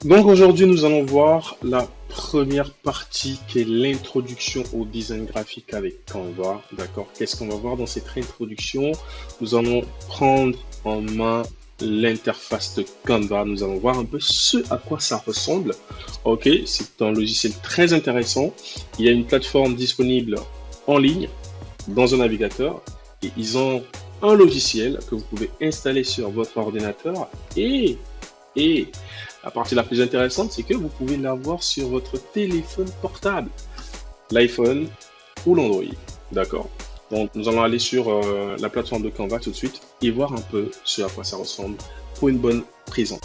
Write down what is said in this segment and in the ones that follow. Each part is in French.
Donc aujourd'hui, nous allons voir la première partie qui est l'introduction au design graphique avec Canva. D'accord? Qu'est-ce qu'on va voir dans cette introduction? Nous allons prendre en main l'interface de Canva. Nous allons voir un peu ce à quoi ça ressemble. Ok, c'est un logiciel très intéressant. Il y a une plateforme disponible en ligne dans un navigateur et ils ont un logiciel que vous pouvez installer sur votre ordinateur et la partie la plus intéressante, c'est que vous pouvez l'avoir sur votre téléphone portable, l'iPhone ou l'Android. D'accord? Donc, nous allons aller sur la plateforme de Canva tout de suite et voir un peu ce à quoi ça ressemble pour une bonne prise en main.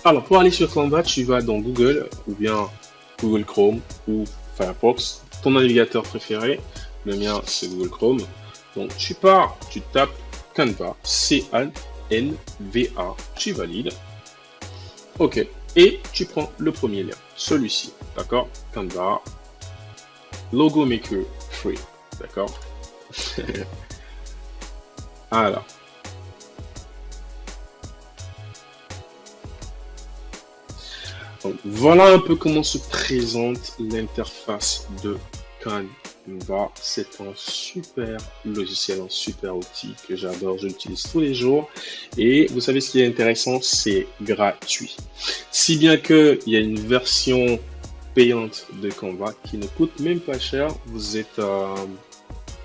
Alors, pour aller sur Canva, tu vas dans Google ou bien Google Chrome ou Firefox, ton navigateur préféré. Le mien, c'est Google Chrome. Donc, tu pars, tu tapes Canva, C-A-N-V-A, tu valides. OK. Et tu prends le premier lien, celui-ci. D'accord? Canva, Logo Maker Free. D'accord? Alors. Donc, voilà un peu comment se présente l'interface de Canva. C'est un super logiciel, un super outil que j'adore, je l'utilise tous les jours. Et vous savez ce qui est intéressant, c'est gratuit. Si bien qu'il y a une version payante de Canva qui ne coûte même pas cher, vous êtes à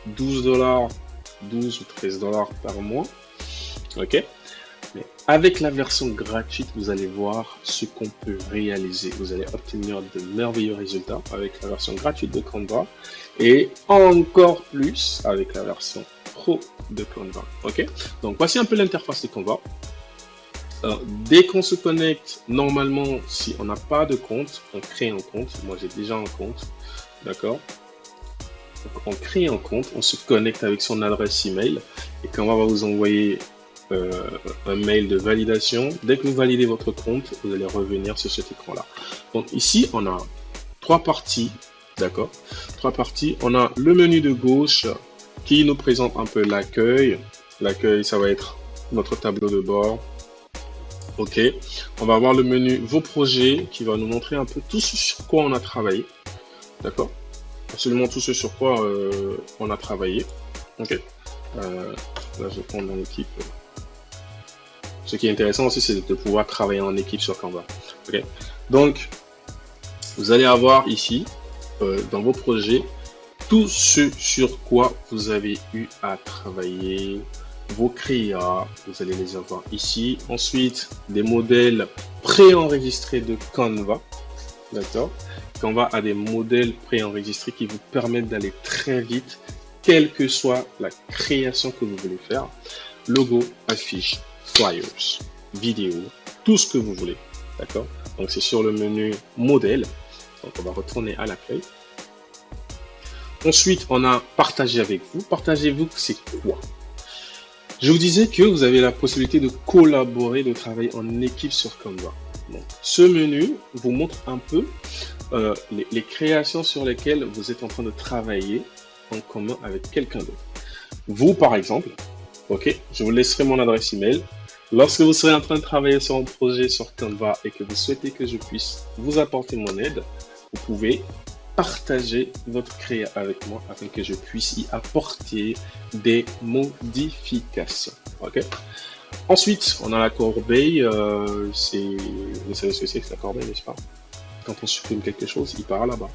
12 dollars, 12 ou 13 dollars par mois. Ok? Mais avec la version gratuite, vous allez voir ce qu'on peut réaliser. Vous allez obtenir de merveilleux résultats avec la version gratuite de Canva et encore plus avec la version pro de Canva. Ok? Donc voici un peu l'interface de Canva. Dès qu'on se connecte, normalement, si on n'a pas de compte, on crée un compte. Moi, j'ai déjà un compte. D'accord? Donc, on crée un compte, on se connecte avec son adresse email et Canva va vous envoyer un mail de validation. Dès que vous validez votre compte, vous allez revenir sur cet écran-là. Donc ici, on a trois parties, d'accord? Trois parties. On a le menu de gauche qui nous présente un peu l'accueil. L'accueil, ça va être notre tableau de bord. Ok. On va avoir le menu Vos projets qui va nous montrer un peu tout ce sur quoi on a travaillé. D'accord? Absolument tout ce sur quoi on a travaillé. Ok. Là, je prends dans l'équipe. Ce qui est intéressant aussi, c'est de pouvoir travailler en équipe sur Canva. Okay. Donc, vous allez avoir ici, dans vos projets, tout ce sur quoi vous avez eu à travailler, vos créas, vous allez les avoir ici. Ensuite, des modèles préenregistrés de Canva. D'accord? Canva a des modèles préenregistrés qui vous permettent d'aller très vite, quelle que soit la création que vous voulez faire. Logo, affiche, flyers, vidéo, tout ce que vous voulez. D'accord? Donc, c'est sur le menu modèle. Donc, on va retourner à l'accueil. Ensuite, on a partagé avec vous. Partagez-vous, c'est quoi? Je vous disais que vous avez la possibilité de collaborer, de travailler en équipe sur Canva. Donc, ce menu vous montre un peu les créations sur lesquelles vous êtes en train de travailler en commun avec quelqu'un d'autre. Vous, par exemple, ok, je vous laisserai mon adresse email. Lorsque vous serez en train de travailler sur un projet sur Canva et que vous souhaitez que je puisse vous apporter mon aide, vous pouvez partager votre créa avec moi afin que je puisse y apporter des modifications. Ok. Ensuite, on a la corbeille. Vous savez ce que c'est que la corbeille, n'est-ce pas? Quand on supprime quelque chose, il part là-bas.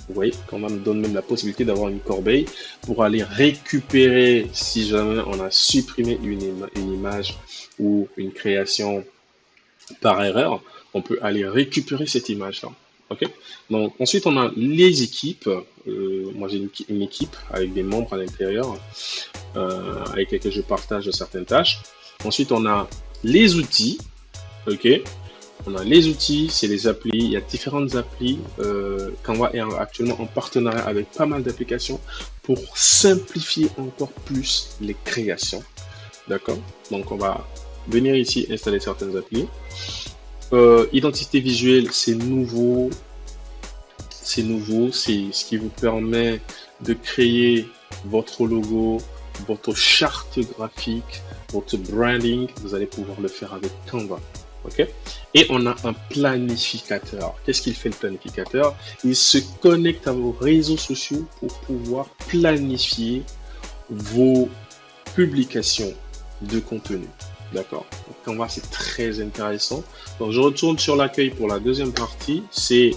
Vous voyez, Canva nous donne même la possibilité d'avoir une corbeille pour aller récupérer, si jamais on a supprimé une image ou une création par erreur, on peut aller récupérer cette image-là. Ok. Donc ensuite on a les équipes. Moi j'ai une équipe avec des membres à l'intérieur avec lesquels je partage certaines tâches. Ensuite on a les outils. Ok. On a les outils, c'est les applis. Il y a différentes applis. Canva est actuellement en partenariat avec pas mal d'applications pour simplifier encore plus les créations. D'accord? Donc, on va venir ici installer certaines applis. Identité visuelle, c'est nouveau. c'est nouveau, c'est ce qui vous permet de créer votre logo, votre charte graphique, votre branding. Vous allez pouvoir le faire avec Canva. OK? Et on a un planificateur. Qu'est-ce qu'il fait le planificateur? Il se connecte à vos réseaux sociaux pour pouvoir planifier vos publications de contenu. D'accord? Donc Canva, c'est très intéressant. Donc je retourne sur l'accueil pour la deuxième partie. C'est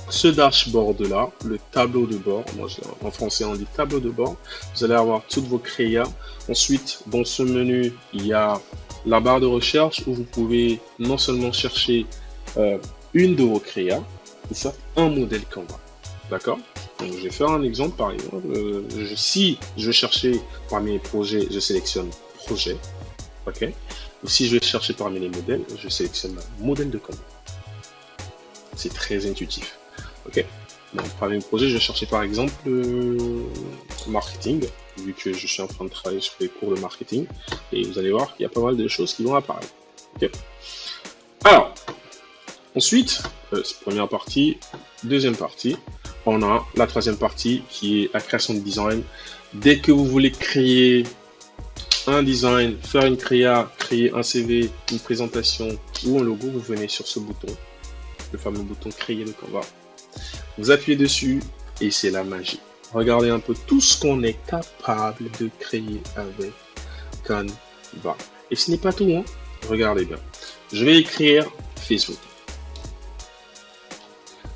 ce dashboard-là, le tableau de bord. Moi, en français, on dit tableau de bord. Vous allez avoir toutes vos créas. Ensuite, dans ce menu, il y a la barre de recherche où vous pouvez non seulement chercher une de vos créas, ou soit un modèle Canva. D'accord? Donc, je vais faire un exemple, par exemple. Si je veux chercher parmi les projets, je sélectionne projet. OK? Ou si je vais chercher parmi les modèles, je sélectionne un modèle de Canva. C'est très intuitif. OK? Donc, parmi les projets, je vais chercher par exemple marketing, vu que je suis en train de travailler sur les cours de marketing. Et vous allez voir qu'il y a pas mal de choses qui vont apparaître. OK? Alors, ensuite, première partie, deuxième partie, on a la troisième partie qui est la création de design. Dès que vous voulez créer un design, faire une créa, créer un CV, une présentation ou un logo, vous venez sur ce bouton, le fameux bouton créer le Canva. Vous appuyez dessus et c'est la magie. Regardez un peu tout ce qu'on est capable de créer avec Canva. Et ce n'est pas tout, hein? Regardez bien. Je vais écrire Facebook.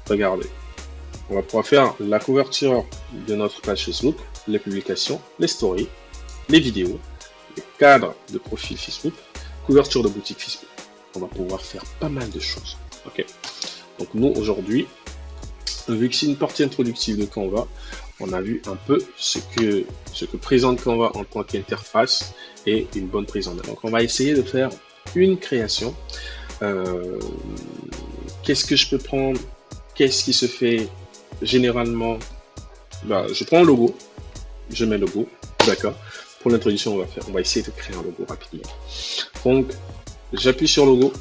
Regardez. On va pouvoir faire la couverture de notre page Facebook, les publications, les stories, les vidéos, les cadres de profil Facebook, couverture de boutique Facebook. On va pouvoir faire pas mal de choses. OK? Donc nous, aujourd'hui, vu que c'est une partie introductive de Canva, on a vu un peu ce que présente Canva en tant qu'interface et une bonne prise en main. Donc on va essayer de faire une création. Qu'est-ce que je peux prendre? Qu'est-ce qui se fait généralement? Je prends un logo, je mets le logo, d'accord. Pour l'introduction, on va essayer de créer un logo rapidement. Donc, j'appuie sur logo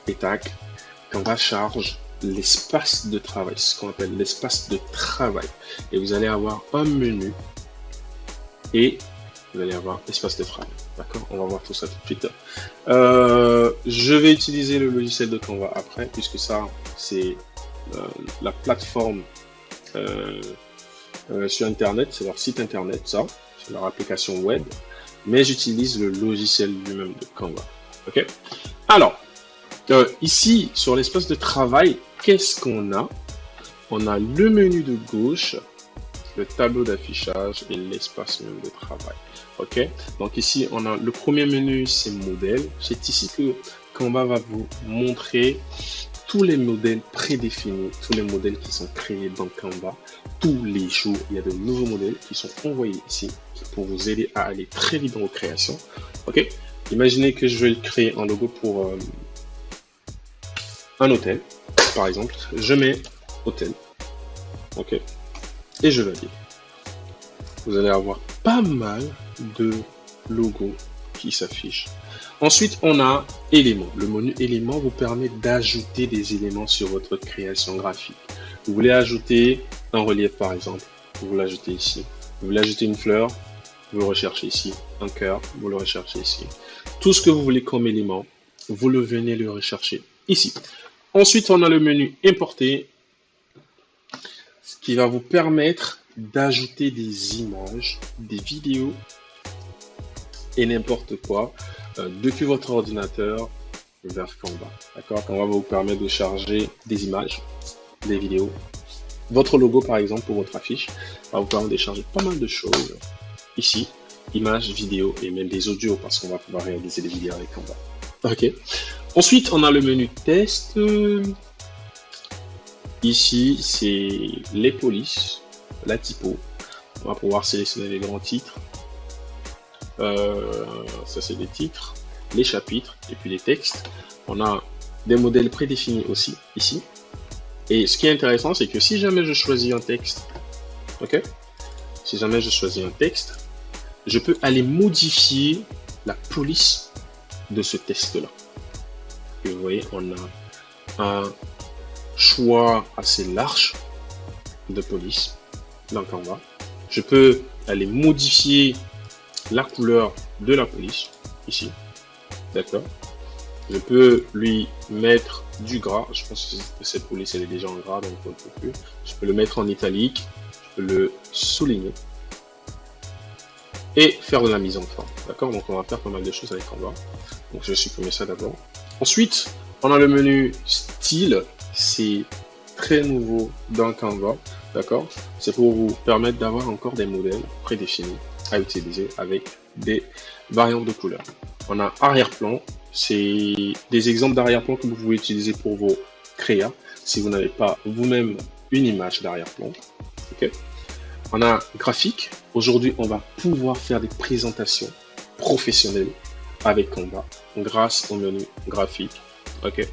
et tac, Canva charge l'espace de travail, ce qu'on appelle l'espace de travail. Et vous allez avoir un menu et vous allez avoir l'espace de travail. D'accord? On va voir tout ça tout de suite. Je vais utiliser le logiciel de Canva après, puisque ça, c'est la plateforme sur Internet, c'est leur site Internet, ça, c'est leur application web, mais j'utilise le logiciel lui-même de Canva. OK? Alors, ici, sur l'espace de travail, qu'est-ce qu'on a? On a le menu de gauche, le tableau d'affichage et l'espace même de travail. OK? Donc ici, on a le premier menu, c'est modèle. C'est ici que Canva va vous montrer tous les modèles prédéfinis, tous les modèles qui sont créés dans Canva. Tous les jours, il y a de nouveaux modèles qui sont envoyés ici pour vous aider à aller très vite dans vos créations. OK? Imaginez que je vais créer un logo pour un hôtel, par exemple. Je mets hôtel. OK? Et je valide. Vous allez avoir pas mal de logos qui s'affichent. Ensuite, on a éléments. Le menu éléments vous permet d'ajouter des éléments sur votre création graphique. Vous voulez ajouter un relief, par exemple. Vous l'ajoutez ici. Vous voulez ajouter une fleur. Vous le recherchez ici. Un cœur. Vous le recherchez ici. Tout ce que vous voulez comme élément, vous le venez le rechercher ici. Ensuite, on a le menu importer, ce qui va vous permettre d'ajouter des images, des vidéos et n'importe quoi depuis votre ordinateur vers Canva. D'accord? Canva va vous permettre de charger des images, des vidéos. Votre logo, par exemple, pour votre affiche, va vous permettre de charger pas mal de choses. Ici, images, vidéos et même des audios parce qu'on va pouvoir réaliser des vidéos avec Canva. OK. Ensuite, on a le menu test. Ici, c'est les polices, la typo. On va pouvoir sélectionner les grands titres. Ça, c'est les titres, les chapitres et puis les textes. On a des modèles prédéfinis aussi ici. Et ce qui est intéressant, c'est que si jamais je choisis un texte, ok, si jamais je choisis un texte, je peux aller modifier la police de ce texte-là. Et vous voyez, on a un choix assez large de police dans Canva. Je peux aller modifier la couleur de la police ici, d'accord. Je peux lui mettre du gras. Je pense que cette police elle est déjà en gras, donc on ne peut plus. Je peux le mettre en italique, je peux le souligner et faire de la mise en forme, d'accord. Donc on va faire pas mal de choses avec Canva. Donc je vais supprimer ça d'abord. Ensuite, on a le menu style. C'est très nouveau dans Canva, d'accord. C'est pour vous permettre d'avoir encore des modèles prédéfinis à utiliser avec des variantes de couleurs. On a arrière-plan. C'est des exemples d'arrière-plan que vous pouvez utiliser pour vos créas si vous n'avez pas vous-même une image d'arrière-plan. Okay. On a graphique. Aujourd'hui, on va pouvoir faire des présentations professionnelles avec Canva grâce au menu graphique. Okay.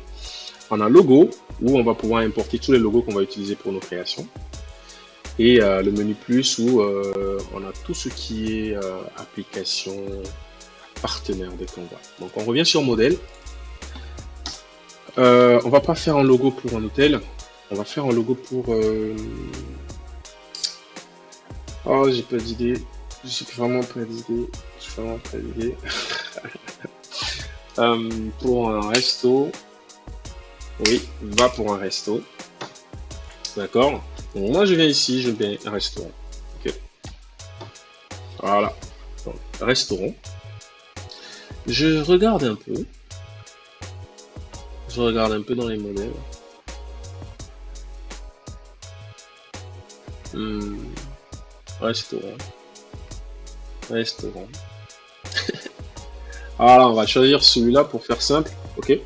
On a logo où on va pouvoir importer tous les logos qu'on va utiliser pour nos créations. Et le menu plus où on a tout ce qui est application partenaire de Canva. Donc on revient sur modèle. On va pas faire un logo pour un hôtel. On va faire un logo pour... Oh, j'ai pas d'idée. J'ai vraiment pas d'idée. J'ai vraiment pas d'idée. Pour un resto. Oui, va pour un resto. D'accord. Donc moi je viens ici, je mets un restaurant. Ok. Voilà. Donc, restaurant. Je regarde un peu. Je regarde un peu dans les modèles. Restaurant. Restaurant. Alors on va choisir celui-là pour faire simple. Ok.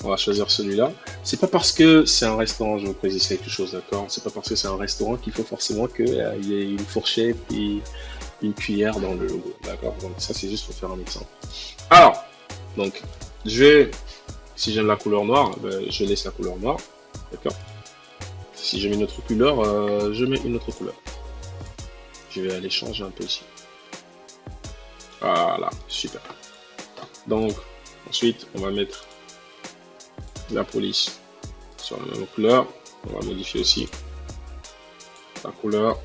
On va choisir celui-là. C'est pas parce que c'est un restaurant, je vous précise quelque chose, d'accord. C'est pas parce que c'est un restaurant qu'il faut forcément qu'il y ait une fourchette et une cuillère dans le logo, d'accord. Donc ça c'est juste pour faire un exemple. Alors, donc je vais, si j'aime la couleur noire, ben, je laisse la couleur noire, d'accord. Si j'aime une autre couleur, je mets une autre couleur. Je vais aller changer un peu ici. Voilà, super. Donc ensuite on va mettre la police sur la même couleur. On va modifier aussi la couleur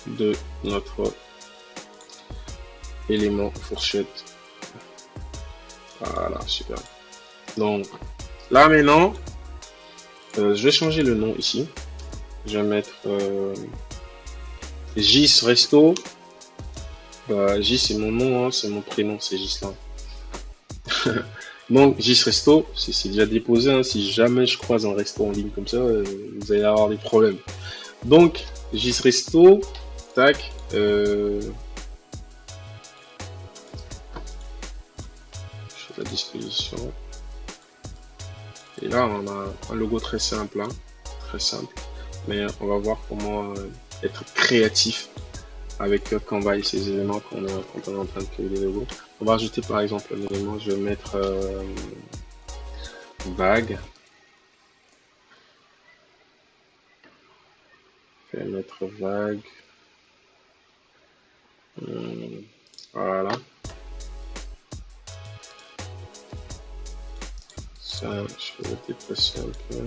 de notre élément fourchette. Voilà, super. Donc là maintenant, je vais changer le nom ici. Je vais mettre Gis Resto. Gis c'est mon nom, hein, c'est mon prénom, c'est Gislain. Donc Gis Resto, c'est déjà déposé, hein. Si jamais je croise un resto en ligne comme ça, vous allez avoir des problèmes. Donc Gis Resto, tac, je fais la disposition. Et là on a un logo très simple, hein, très simple. Mais on va voir comment être créatif avec Canva et ces éléments quand on est en train de créer les logos. On va ajouter par exemple un élément, je vais mettre vague. Je vais mettre vague. Voilà. Ça, je vais le déplacer un peu.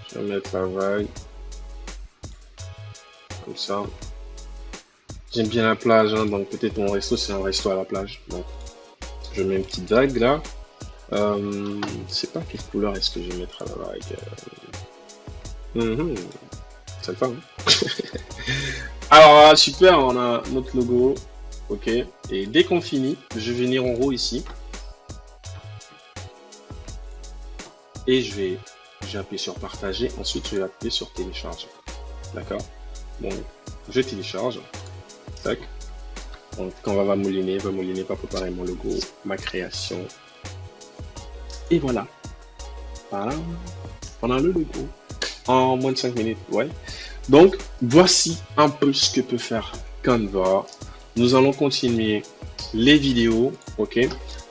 Je vais mettre la vague. Comme ça. J'aime bien la plage, hein, donc peut-être mon resto c'est un resto à la plage. Donc je mets une petite vague là. Je sais pas quelle couleur est-ce que je vais mettre à la vague. Ça le fait, hein. Alors super, on a notre logo. Ok. Et dès qu'on finit, je vais venir en haut ici. Et je vais appuyer sur partager. Ensuite, je vais appuyer sur télécharger. D'accord. Donc, je télécharge. Tac. Donc, quand va mouliner, va préparer mon logo, ma création. Et voilà. Voilà. On a le logo en moins de 5 minutes. Ouais. Donc, voici un peu ce que peut faire Canva. Nous allons continuer les vidéos. Ok.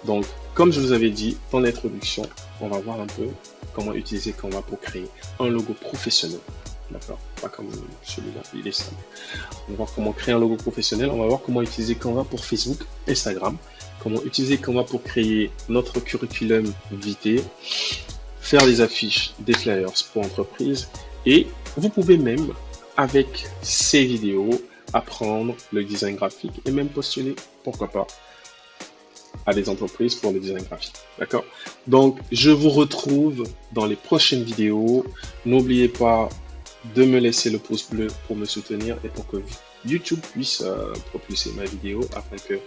Donc, comme je vous avais dit en introduction, on va voir un peu comment utiliser Canva pour créer un logo professionnel. D'accord, pas comme celui-là, il est simple. On va voir comment créer un logo professionnel, on va voir comment utiliser Canva pour Facebook, Instagram comment utiliser Canva pour créer notre curriculum vitae, faire des affiches, des flyers pour entreprises, et vous pouvez même, avec ces vidéos, apprendre le design graphique et même postuler, pourquoi pas, à des entreprises pour le design graphique. D'accord? Donc, je vous retrouve dans les prochaines vidéos. N'oubliez pas de me laisser le pouce bleu pour me soutenir et pour que YouTube puisse propulser ma vidéo afin que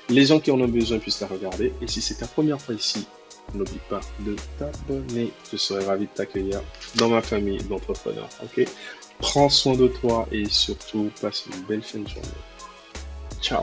les gens qui en ont besoin puissent la regarder. Et si c'est ta première fois ici, n'oublie pas de t'abonner. Je serai ravi de t'accueillir dans ma famille d'entrepreneurs. Ok? Prends soin de toi et surtout passe une belle fin de journée. Ciao!